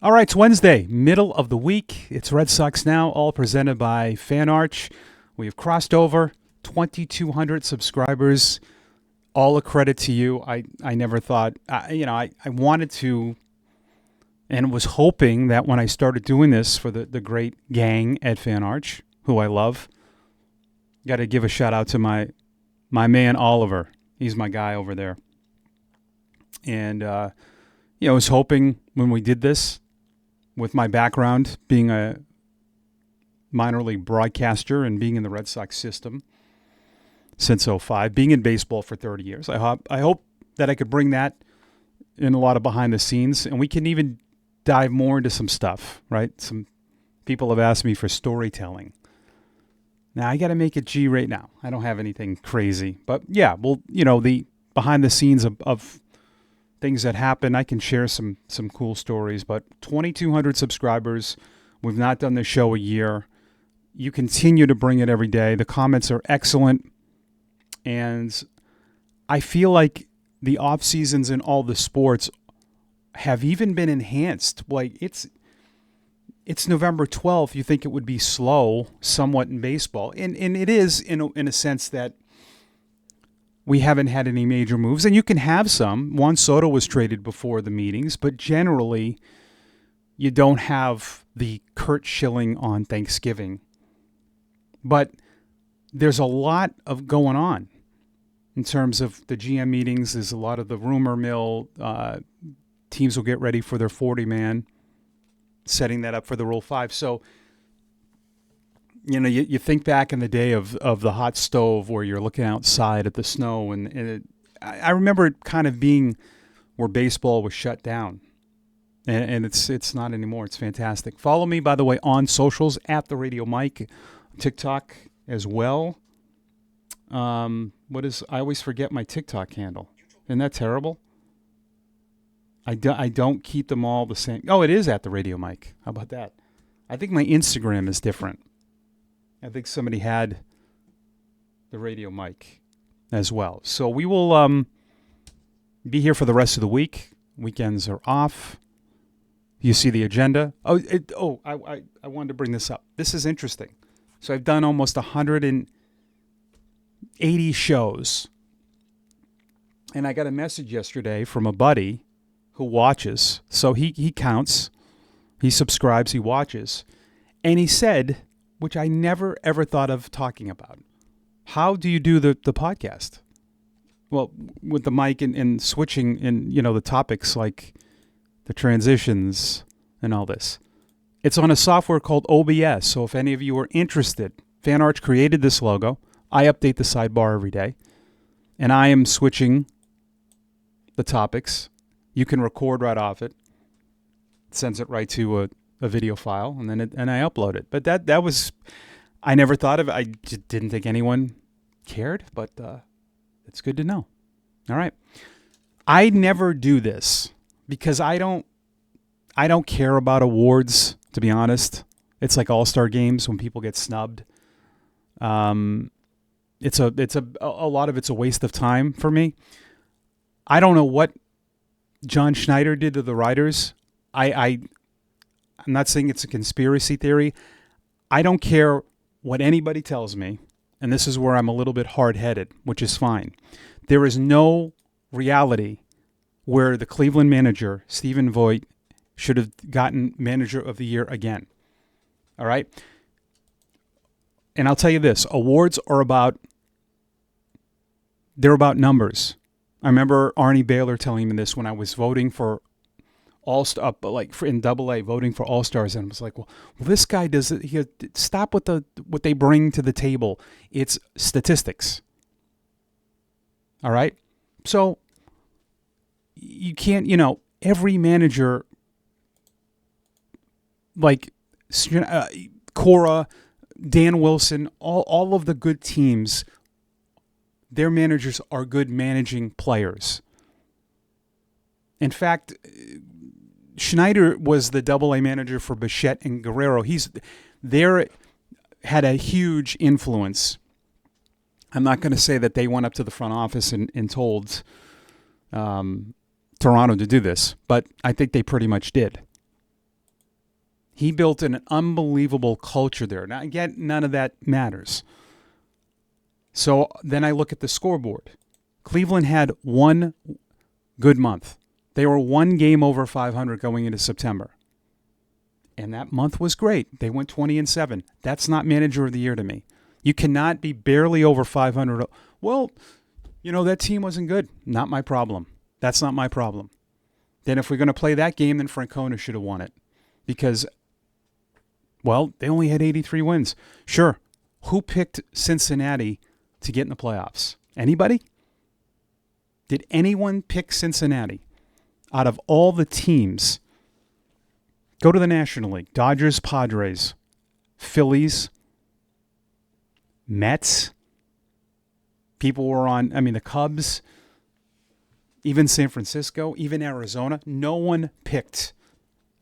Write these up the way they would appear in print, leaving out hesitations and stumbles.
All right, it's Wednesday, middle of the week. It's Red Sox Now, all presented by FanArch. We have crossed over 2,200 subscribers. All a credit to you. I never thought, I wanted to and was hoping that when I started doing this for the great gang at FanArch, who I love, got to give a shout out to my man Oliver. He's my guy over there. And, I was hoping when we did this, with my background being a minor league broadcaster and being in the Red Sox system since '05, being in baseball for 30 years, I hope that I could bring that in a lot of behind the scenes, and we can even dive more into some stuff, right? Some people have asked me for storytelling. Now, I got to make it G right now. I don't have anything crazy, but yeah, well, the behind the scenes of things that happen. I can share some cool stories, but 2,200 subscribers. We've not done this show a year. You continue to bring it every day. The comments are excellent. And I feel like the off seasons in all the sports have even been enhanced. Like it's November 12th. You think it would be slow somewhat in baseball. And it is in a sense that we haven't had any major moves, and you can have some. Juan Soto was traded before the meetings, but generally you don't have the Kurt Schilling on Thanksgiving. But there's a lot of going on in terms of the GM meetings. There's a lot of the rumor mill. Teams will get ready for their 40-man, setting that up for the Rule 5. So, you think back in the day of the hot stove where you're looking outside at the snow, and I remember it kind of being where baseball was shut down, and it's not anymore. It's fantastic. Follow me, by the way, on socials at the Radio Mike, TikTok as well. I always forget my TikTok handle. Isn't that terrible? I don't keep them all the same. Oh, it is at the Radio Mike. How about that? I think my Instagram is different. I think somebody had the Radio Mic as well. So we will be here for the rest of the week. Weekends are off. You see the agenda. I wanted to bring this up. This is interesting. So I've done almost 180 shows. And I got a message yesterday from a buddy who watches. So he counts. He subscribes. He watches. And he said, which I never, ever thought of talking about. How do you do the podcast? Well, with the mic and switching in, the topics like the transitions and all this. It's on a software called OBS. So if any of you are interested, FanArch created this logo. I update the sidebar every day. And I am switching the topics. You can record right off it. It sends it right to a video file, and then I upload it. But that was, I never thought of it. I just didn't think anyone cared, but it's good to know. All right. I never do this because I don't care about awards, to be honest. It's like All-Star games when people get snubbed. It's a lot of it's a waste of time for me. I don't know what John Schneider did to the writers. I'm not saying it's a conspiracy theory. I don't care what anybody tells me, and this is where I'm a little bit hard-headed, which is fine. There is no reality where the Cleveland manager, Stephen Vogt, should have gotten Manager of the Year again. All right? And I'll tell you this. Awards are about numbers. I remember Arnie Baylor telling me this when I was voting for All-Star, in Double-A, voting for All-Stars, and I was like, well, this guy does it. Stop with what they bring to the table. It's statistics. All right? So you can't, every manager, like Cora, Dan Wilson, all of the good teams, their managers are good managing players. In fact, Schneider was the Double-A manager for Bichette and Guerrero. Had a huge influence. I'm not going to say that they went up to the front office and told Toronto to do this, but I think they pretty much did. He built an unbelievable culture there. Now, again, none of that matters. So then I look at the scoreboard. Cleveland had one good month. They were one game over 500 going into September. And that month was great. They went 20-7. That's not manager of the year to me. You cannot be barely over 500. Well, that team wasn't good. Not my problem. That's not my problem. Then if we're going to play that game, then Francona should have won it. Because, well, they only had 83 wins. Sure. Who picked Cincinnati to get in the playoffs? Anybody? Did anyone pick Cincinnati? Out of all the teams, go to the National League. Dodgers, Padres, Phillies, Mets. People were on, the Cubs, even San Francisco, even Arizona. No one picked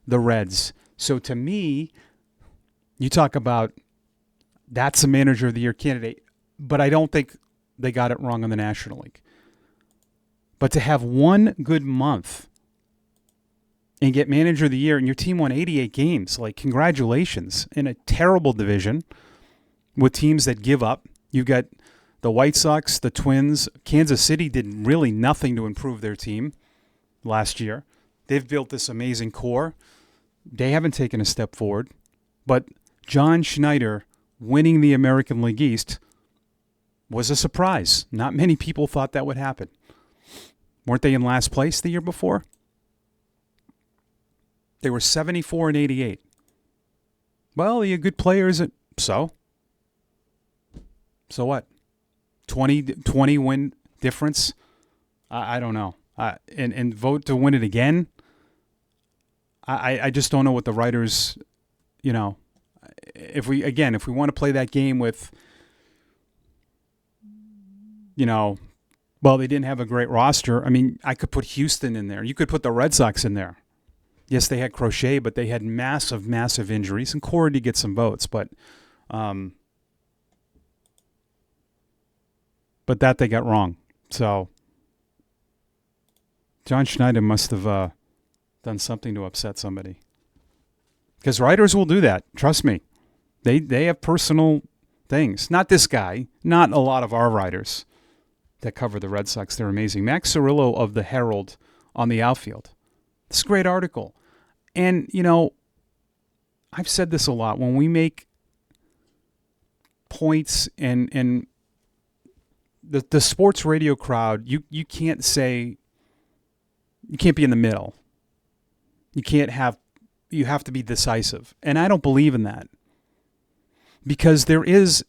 the Reds. So to me, you talk about that's a manager of the year candidate, but I don't think they got it wrong on the National League. But to have one good month and get manager of the year and your team won 88 games, congratulations, in a terrible division with teams that give up. You've got the White Sox, the Twins. Kansas City did really nothing to improve their team last year. They've built this amazing core. They haven't taken a step forward. But John Schneider winning the American League East was a surprise. Not many people thought that would happen. Weren't they in last place the year before? They were 74-88. Well, you good players. So what? 20 win difference? I don't know. And vote to win it again? I just don't know what the writers, if we want to play that game with, well, they didn't have a great roster. I could put Houston in there. You could put the Red Sox in there. Yes, they had Crochet, but they had massive, massive injuries. And Corey did get some votes, but that they got wrong. So John Schneider must have done something to upset somebody. Because writers will do that. Trust me. They have personal things. Not this guy. Not a lot of our writers that cover the Red Sox. They're amazing. Max Cirillo of the Herald on the outfield. It's a great article. And, I've said this a lot. When we make points and the sports radio crowd, you can't say, you can't be in the middle. You have to be decisive. And I don't believe in that. Because there is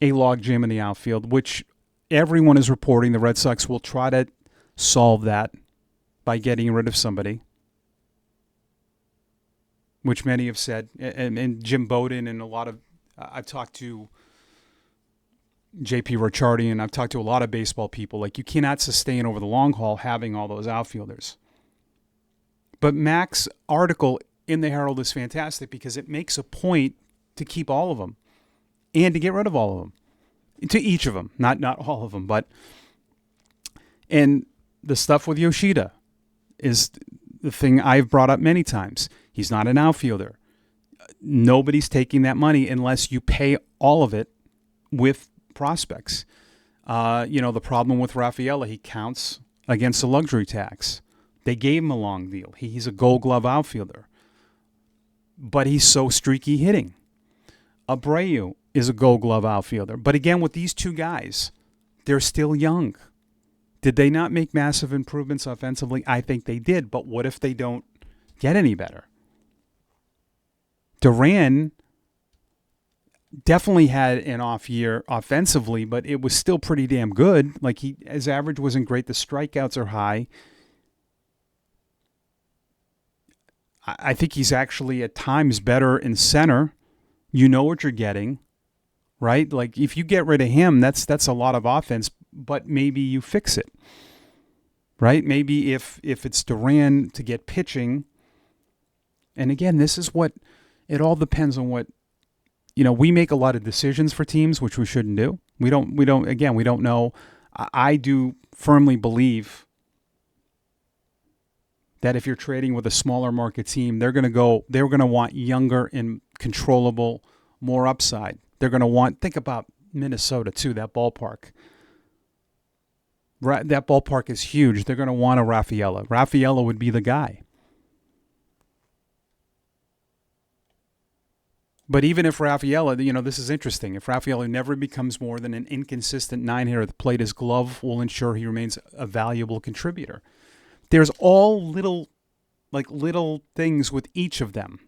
a logjam in the outfield, which everyone is reporting. The Red Sox will try to solve that by getting rid of somebody, which many have said. And Jim Bowden and I've talked to J.P. Ricciardi, and I've talked to a lot of baseball people. You cannot sustain over the long haul having all those outfielders. But Mac's article in the Herald is fantastic because it makes a point to keep all of them and to get rid of all of them. To each of them, not all of them. And the stuff with Yoshida is the thing I've brought up many times. He's not an outfielder. Nobody's taking that money unless you pay all of it with prospects. The problem with Rafaela, he counts against the luxury tax. They gave him a long deal. He's a Gold Glove outfielder. But he's so streaky hitting. Abreu is a Gold Glove outfielder. But again, with these two guys, they're still young. Did they not make massive improvements offensively? I think they did. But what if they don't get any better? Duran definitely had an off year offensively, but it was still pretty damn good. His average wasn't great. The strikeouts are high. I think he's actually at times better in center. You know what you're getting, right? If you get rid of him, that's a lot of offense, but maybe you fix it, right? Maybe if it's Duran to get pitching, and again, this is what, it all depends on what, we make a lot of decisions for teams, which we shouldn't do. We don't know. I do firmly believe that if you're trading with a smaller market team, they're going to want younger and controllable, more upside. They're going to want, think about Minnesota too, that ballpark. That ballpark is huge. They're going to want a Rafaela. Rafaela would be the guy. But even if Rafaela, this is interesting. If Rafaela never becomes more than an inconsistent nine-hitter at the plate, his glove will ensure he remains a valuable contributor. There's all little things with each of them.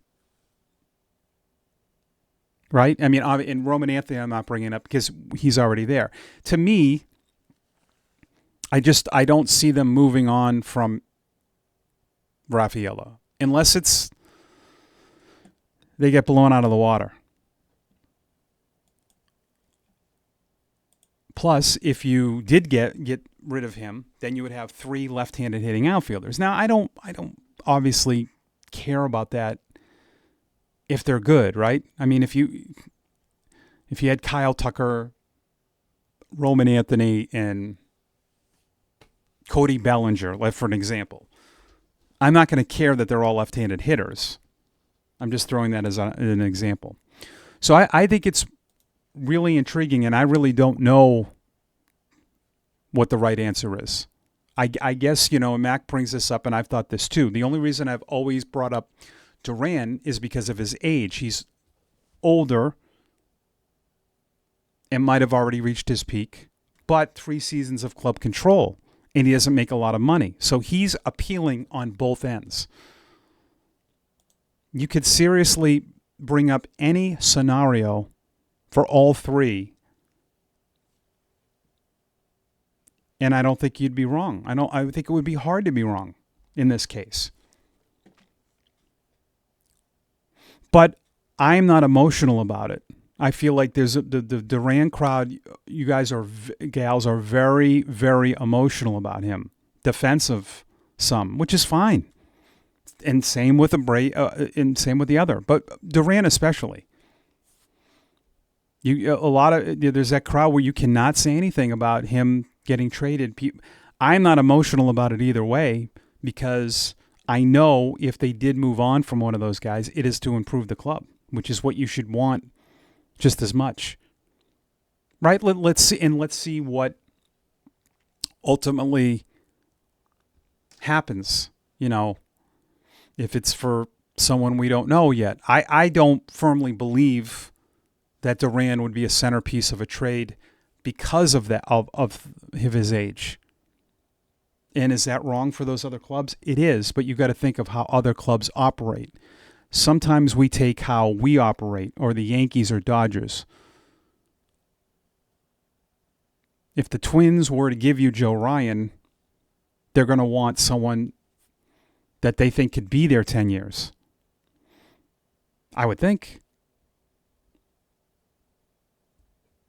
Right? I mean, in Roman Anthony, I'm not bringing up because he's already there. To me, I don't see them moving on from Rafaela unless they get blown out of the water. Plus, if you did get rid of him, then you would have 3 left-handed hitting outfielders. Now, I don't obviously care about that if they're good, right? I mean, if you had Kyle Tucker, Roman Anthony, and Cody Bellinger, for an example, I'm not going to care that they're all left-handed hitters. I'm just throwing that as an example. So I think it's really intriguing, and I really don't know what the right answer is. I guess, Mac brings this up, and I've thought this too. The only reason I've always brought up Duran is because of his age. He's older and might have already reached his peak, but 3 seasons of club control, and he doesn't make a lot of money. So he's appealing on both ends. You could seriously bring up any scenario for all 3, and I don't think you'd be wrong. I think it would be hard to be wrong in this case. But I'm not emotional about it. I feel like there's the Duran crowd. You guys gals are very, very emotional about him, defensive some, which is fine. And same with and same with the other, but Duran especially. There's that crowd where you cannot say anything about him getting traded. I'm not emotional about it either way because I know if they did move on from one of those guys, it is to improve the club, which is what you should want just as much, right? Let's see what ultimately happens. If it's for someone we don't know yet. I don't firmly believe that Duran would be a centerpiece of a trade because of that of his age. And is that wrong for those other clubs? It is, but you've got to think of how other clubs operate. Sometimes we take how we operate, or the Yankees or Dodgers. If the Twins were to give you Joe Ryan, they're going to want someone that they think could be there 10 years. I would think.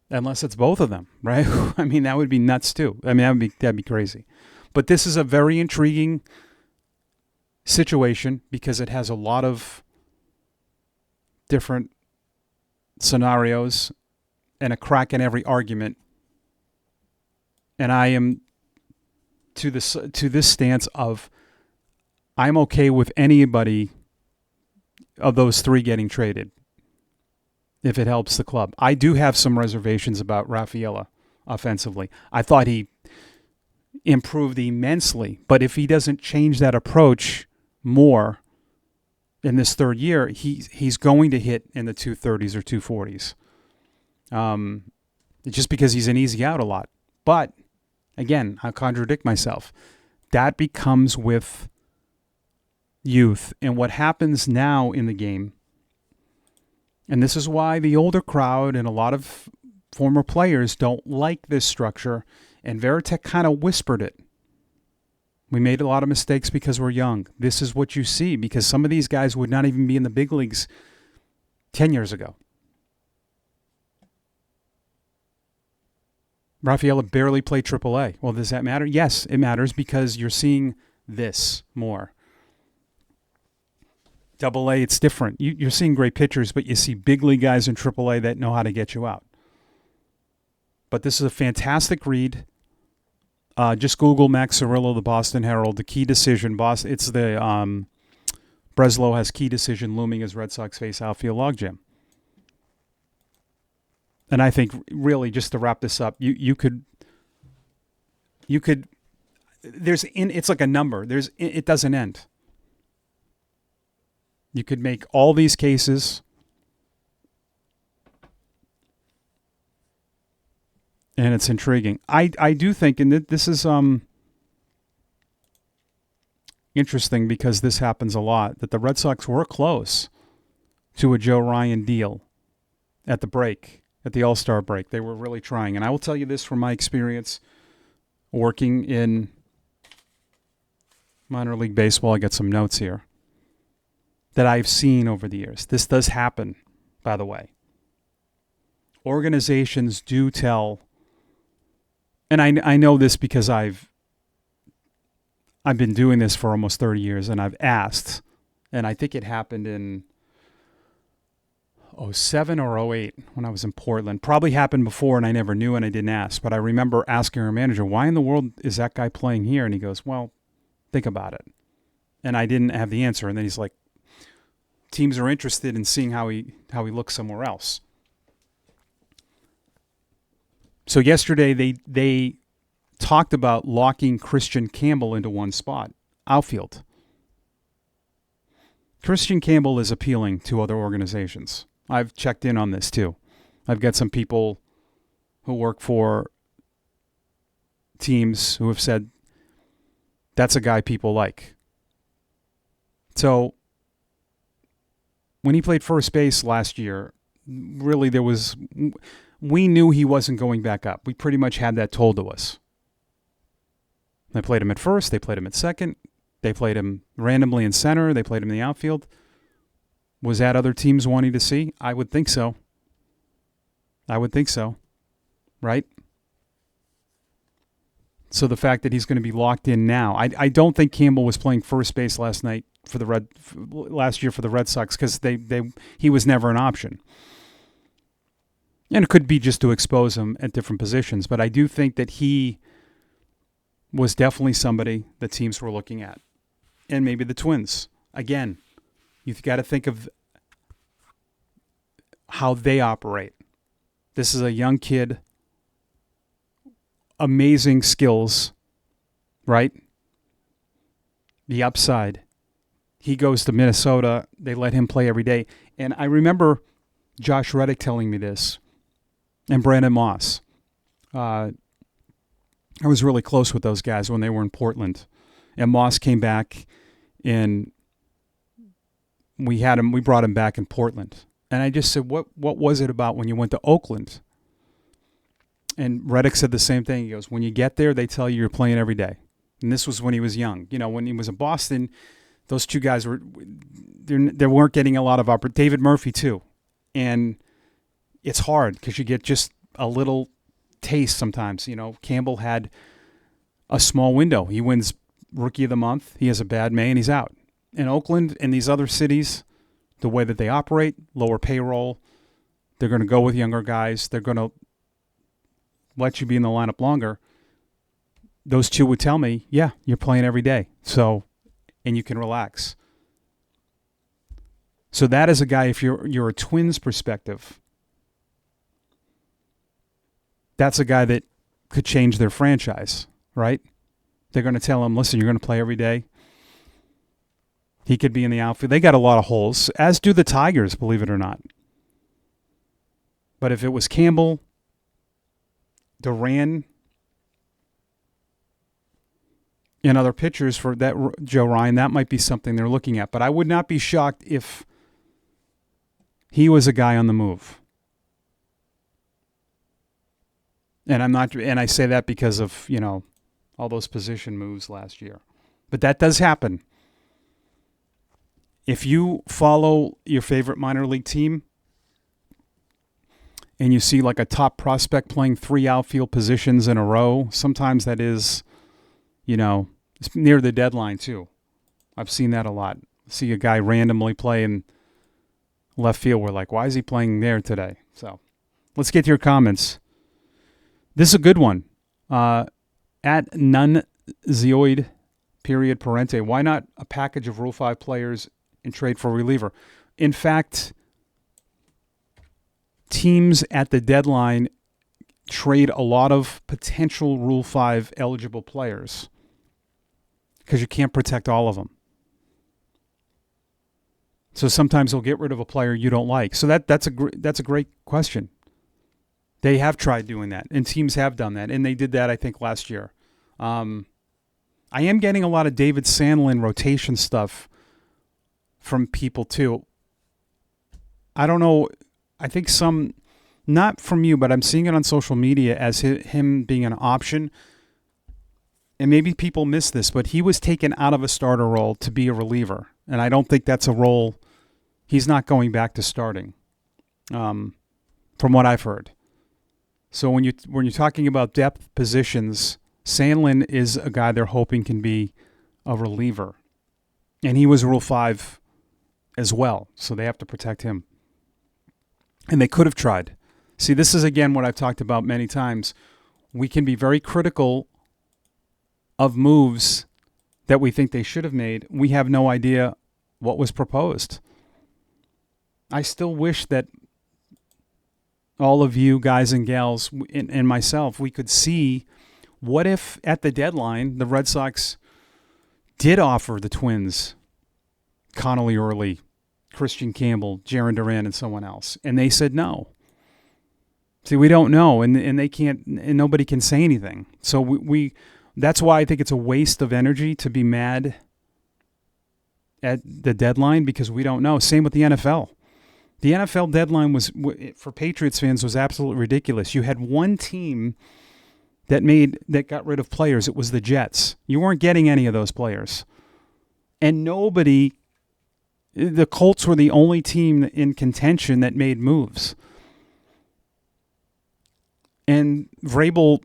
Unless it's both of them, right? I mean, that would be nuts too. I mean, that'd be crazy. But this is a very intriguing situation because it has a lot of different scenarios and a crack in every argument. And I am to this stance of I'm okay with anybody of those 3 getting traded if it helps the club. I do have some reservations about Rafaela offensively. I thought he improved immensely, but if he doesn't change that approach more in this 3rd year, he's going to hit in the 230s or 240s. Just because he's an easy out a lot. But again, I'll contradict myself. That becomes with youth. And what happens now in the game, and this is why the older crowd and a lot of former players don't like this structure, and Veritek kind of whispered it. We made a lot of mistakes because we're young. This is what you see, because some of these guys would not even be in the big leagues 10 years ago. Rafaela barely played AAA. Well, does that matter? Yes, it matters because you're seeing this more. AA, it's different. You're seeing great pitchers, but you see big league guys in AAA that know how to get you out. But this is a fantastic read. Just Google Max Cirillo, the Boston Herald, the key decision. It's the Breslow has key decision looming as Red Sox face outfield logjam. And I think really just to wrap this up, you could it's like a number. It doesn't end. You could make all these cases, and it's intriguing. I do think, and this is interesting because this happens a lot, that the Red Sox were close to a Joe Ryan deal at the All-Star break. They were really trying. And I will tell you this from my experience working in minor league baseball. I got some notes here that I've seen over the years. This does happen, by the way. Organizations do tell, and I know this because I've been doing this for almost 30 years, and I've asked, and I think it happened in 07 or 08 when I was in Portland. Probably happened before and I never knew and I didn't ask. But I remember asking our manager, why in the world is that guy playing here? And he goes, well, think about it. And I didn't have the answer. And then he's like, teams are interested in seeing how he looks somewhere else. So yesterday they talked about locking Christian Campbell into one spot, outfield. Christian Campbell is appealing to other organizations. I've checked in on this too. I've got some people who work for teams who have said that's a guy people like. So when he played first base last year, really we knew he wasn't going back up. We pretty much had that told to us. They played him at first, they played him at second, they played him randomly in center, they played him in the outfield. Was that other teams wanting to see? I would think so. Right? So the fact that he's going to be locked in now, I don't think Campbell was playing first base last year for the Red Sox because he was never an option. And it could be just to expose him at different positions, but I do think that he was definitely somebody the teams were looking at. And maybe the Twins. Again, you've got to think of how they operate. This is a young kid, amazing skills, right? The upside. He goes to Minnesota. They let him play every day. And I remember Josh Reddick telling me this, and Brandon Moss. I was really close with those guys when they were in Portland. And Moss came back, and we brought him back in Portland. And I just said, what was it about when you went to Oakland? And Reddick said the same thing. He goes, when you get there, they tell you you're playing every day. And this was when he was young. You know, when he was in Boston, those two guys they weren't getting a lot of opportunity. David Murphy too. And it's hard because you get just a little taste sometimes. You know, Campbell had a small window. He wins Rookie of the Month. He has a bad May and he's out. In Oakland and these other cities, the way that they operate, lower payroll, they're going to go with younger guys. They're going to let you be in the lineup longer. Those two would tell me, yeah, you're playing every day. So, and you can relax. So that is a guy, if you're a Twins perspective, that's a guy that could change their franchise, right? They're going to tell him, listen, you're going to play every day. He could be in the outfield. They got a lot of holes, as do the Tigers, believe it or not. But if it was Campbell, Duran, and other pitchers for that Joe Ryan, that might be something they're looking at. But I would not be shocked if he was a guy on the move. And I say that because of, you know, all those position moves last year. But that does happen. If you follow your favorite minor league team and you see like a top prospect playing 3 outfield positions in a row, sometimes that is, you know, it's near the deadline too. I've seen that a lot. See a guy randomly play in left field. We're like, why is he playing there today? So let's get to your comments. This is a good one. At Nunzioid period Parente, why not a package of Rule 5 players and trade for a reliever? In fact, teams at the deadline trade a lot of potential Rule 5 eligible players because you can't protect all of them. So sometimes they'll get rid of a player you don't like. So that's a great question. They have tried doing that, and teams have done that, and they did that, I think, last year. I am getting a lot of David Sandlin rotation stuff from people, too. I don't know. I think some, not from you, but I'm seeing it on social media as him being an option. And maybe people miss this, but he was taken out of a starter role to be a reliever. And I don't think that's a role. He's not going back to starting, from what I've heard. So when you're talking about depth positions, Sandlin is a guy they're hoping can be a reliever. And he was Rule 5 as well, so they have to protect him. And they could have tried. See, this is, again, what I've talked about many times. We can be very critical of moves that we think they should have made. We have no idea what was proposed. I still wish that all of you guys and gals and myself, we could see what if at the deadline the Red Sox did offer the Twins Connolly Early, Christian Campbell, Jarren Duran, and someone else, and they said no. See, we don't know, and they can't, and nobody can say anything. So we that's why I think it's a waste of energy to be mad at the deadline, because we don't know. Same with the NFL. The NFL deadline was, for Patriots fans, was absolutely ridiculous. You had one team that got rid of players. It was the Jets. You weren't getting any of those players. And the Colts were the only team in contention that made moves. And Vrabel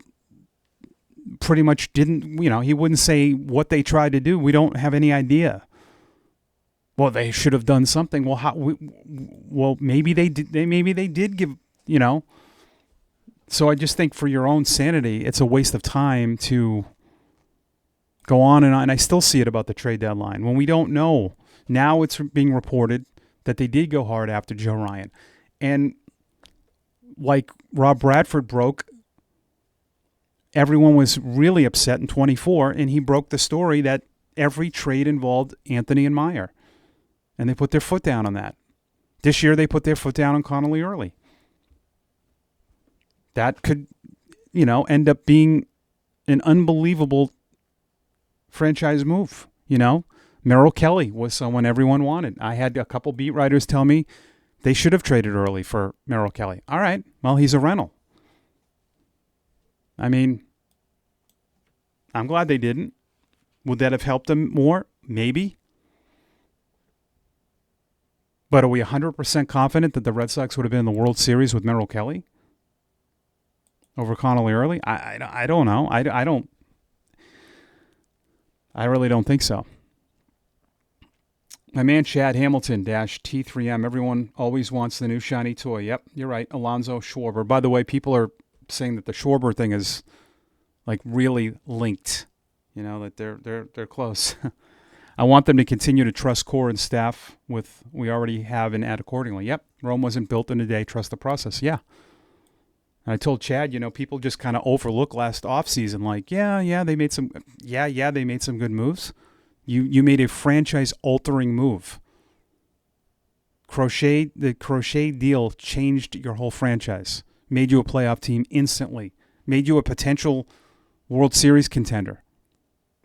pretty much didn't, he wouldn't say what they tried to do. We don't have any idea. Well, they should have done something. Well, maybe they did. Maybe they did give. So I just think, for your own sanity, it's a waste of time to go on and on. And I still see it about the trade deadline when we don't know. Now it's being reported that they did go hard after Joe Ryan, and like Rob Bradford broke, everyone was really upset in 24, and he broke the story that every trade involved Anthony and Meyer. And they put their foot down on that. This year they put their foot down on Connolly Early. That could, end up being an unbelievable franchise move. Merrill Kelly was someone everyone wanted. I had a couple beat writers tell me they should have traded early for Merrill Kelly. All right, well, he's a rental. I mean, I'm glad they didn't. Would that have helped them more? Maybe. But are we 100% confident that the Red Sox would have been in the World Series with Merrill Kelly over Connolly Early? I don't know. I really don't think so. My man Chad Hamilton -T3M. Everyone always wants the new shiny toy. Yep, you're right. Alonzo Schwarber. By the way, people are saying that the Schwarber thing is like really linked. That they're close. I want them to continue to trust core and staff with we already have and add accordingly. Yep, Rome wasn't built in a day. Trust the process. Yeah. And I told Chad, people just kind of overlook last offseason. Like, they made some good moves. You made a franchise-altering move. The Crochet deal changed your whole franchise. Made you a playoff team instantly. Made you a potential World Series contender.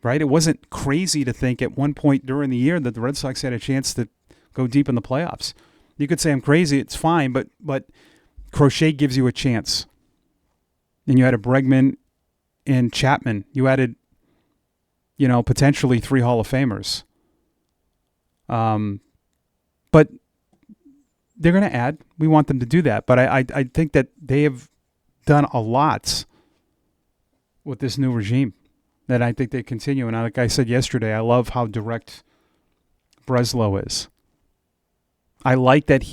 Right? It wasn't crazy to think at one point during the year that the Red Sox had a chance to go deep in the playoffs. You could say I'm crazy, it's fine, but Crochet gives you a chance. And you had a Bregman and Chapman. You added, potentially 3 Hall of Famers. But they're going to add. We want them to do that. But I think that they have done a lot with this new regime. That I think they continue. And like I said yesterday, I love how direct Breslow is. I like that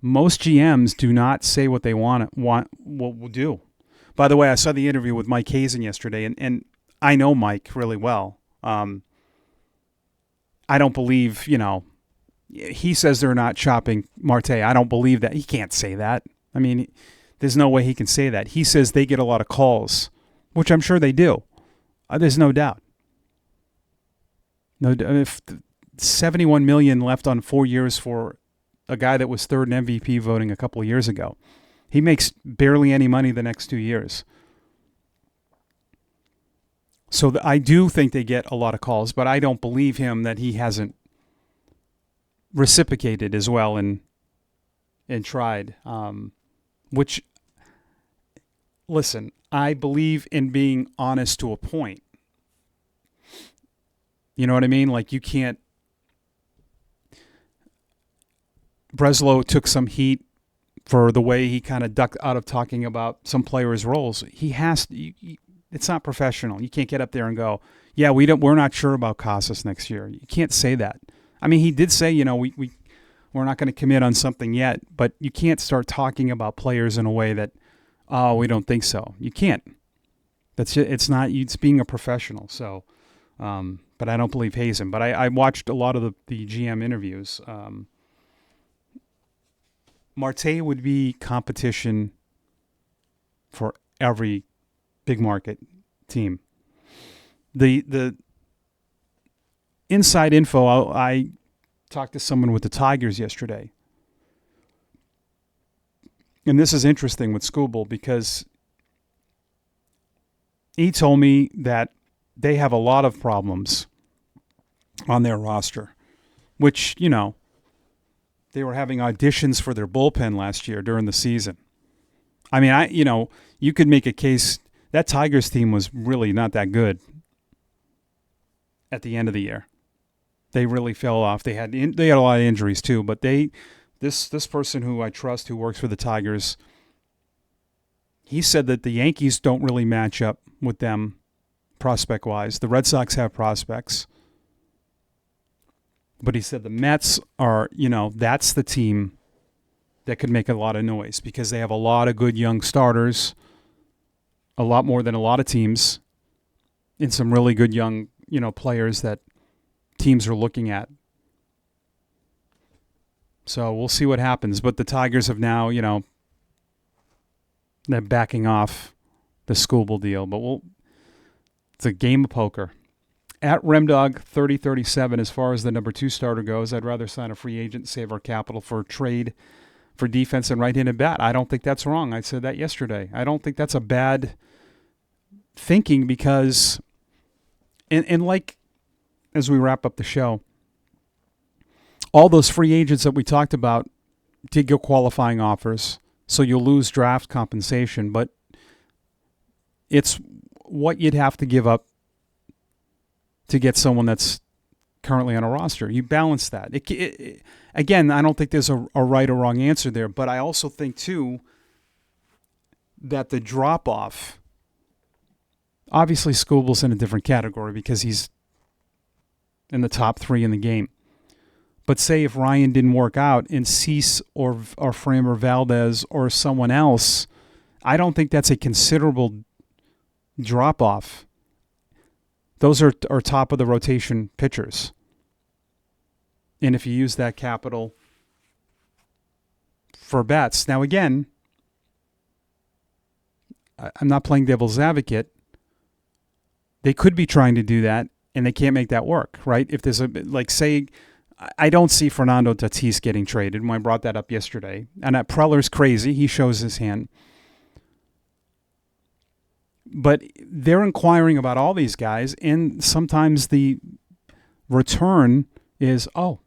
most GMs do not say what they want will do. By the way, I saw the interview with Mike Hazen yesterday, and I know Mike really well. I don't believe, he says they're not chopping Marte. I don't believe that. He can't say that. I mean, there's no way he can say that. He says they get a lot of calls, which I'm sure they do. There's no doubt. No, if 71 million left on 4 years for a guy that was third in MVP voting a couple of years ago. He makes barely any money the next 2 years. So I do think they get a lot of calls, but I don't believe him that he hasn't reciprocated as well and tried. Which, listen, I believe in being honest to a point. You know what I mean? Like, you can't. Breslow took some heat for the way he kind of ducked out of talking about some players' roles. He has to. It's not professional. You can't get up there and go, "Yeah, we're not sure about Casas next year." You can't say that. I mean, he did say, we're not going to commit on something yet, but you can't start talking about players in a way that, oh, we don't think so. You can't. It's not. It's being a professional. So, but I don't believe Hazen. But I watched a lot of the GM interviews. Marte would be competition for every big market team. The inside info, I talked to someone with the Tigers yesterday. And this is interesting with Skubal because he told me that they have a lot of problems on their roster, which, they were having auditions for their bullpen last year during the season. I mean, you could make a case that Tigers team was really not that good at the end of the year. They really fell off. They had a lot of injuries too, but this person who I trust who works for the Tigers, he said that the Yankees don't really match up with them prospect-wise. The Red Sox have prospects. But he said the Mets are, that's the team that could make a lot of noise because they have a lot of good young starters, a lot more than a lot of teams, and some really good young, players that teams are looking at. So we'll see what happens. But the Tigers have now, they're backing off the Skubal deal. But it's a game of poker. At Remdog 3037, as far as the number 2 starter goes, I'd rather sign a free agent and save our capital for a trade for defense and right-handed bat. I don't think that's wrong. I said that yesterday. I don't think that's a bad thinking because, and like as we wrap up the show, all those free agents that we talked about did get qualifying offers, so you'll lose draft compensation, but it's what you'd have to give up to get someone that's currently on a roster. You balance that. Again, I don't think there's a right or wrong answer there, but I also think, too, that the drop-off, obviously Skubal's in a different category because he's in the top 3 in the game. But say if Ryan didn't work out and Cease or Framber Valdez or someone else, I don't think that's a considerable drop-off. Those are top of the rotation pitchers. And if you use that capital for bats. Now, again, I'm not playing devil's advocate. They could be trying to do that, and they can't make that work, right? If there's say, I don't see Fernando Tatis getting traded, and I brought that up yesterday. And Preller's crazy. He shows his hand. But they're inquiring about all these guys, and sometimes the return is, oh,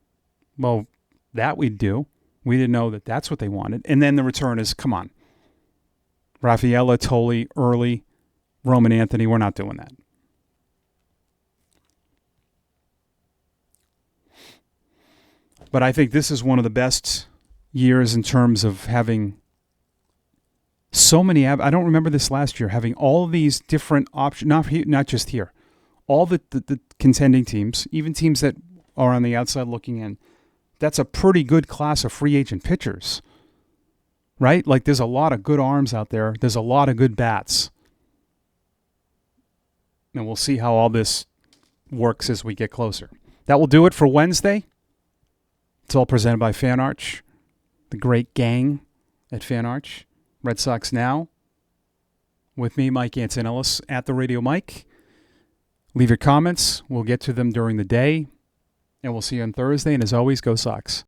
well, that we'd do. We didn't know that that's what they wanted. And then the return is, come on. Rafaela, Tolle, Early, Roman Anthony, we're not doing that. But I think this is one of the best years in terms of having so many. I don't remember this last year, having all of these different options, not just here. All the contending teams, even teams that are on the outside looking in, that's a pretty good class of free agent pitchers, right? Like there's a lot of good arms out there. There's a lot of good bats. and we'll see how all this works as we get closer. That will do it for Wednesday. It's all presented by FanArch, the great gang at FanArch. Red Sox Now. With me, Mike Antonellis, at the Radio Mike. Leave your comments. We'll get to them during the day. And we'll see you on Thursday. And as always, go Sox.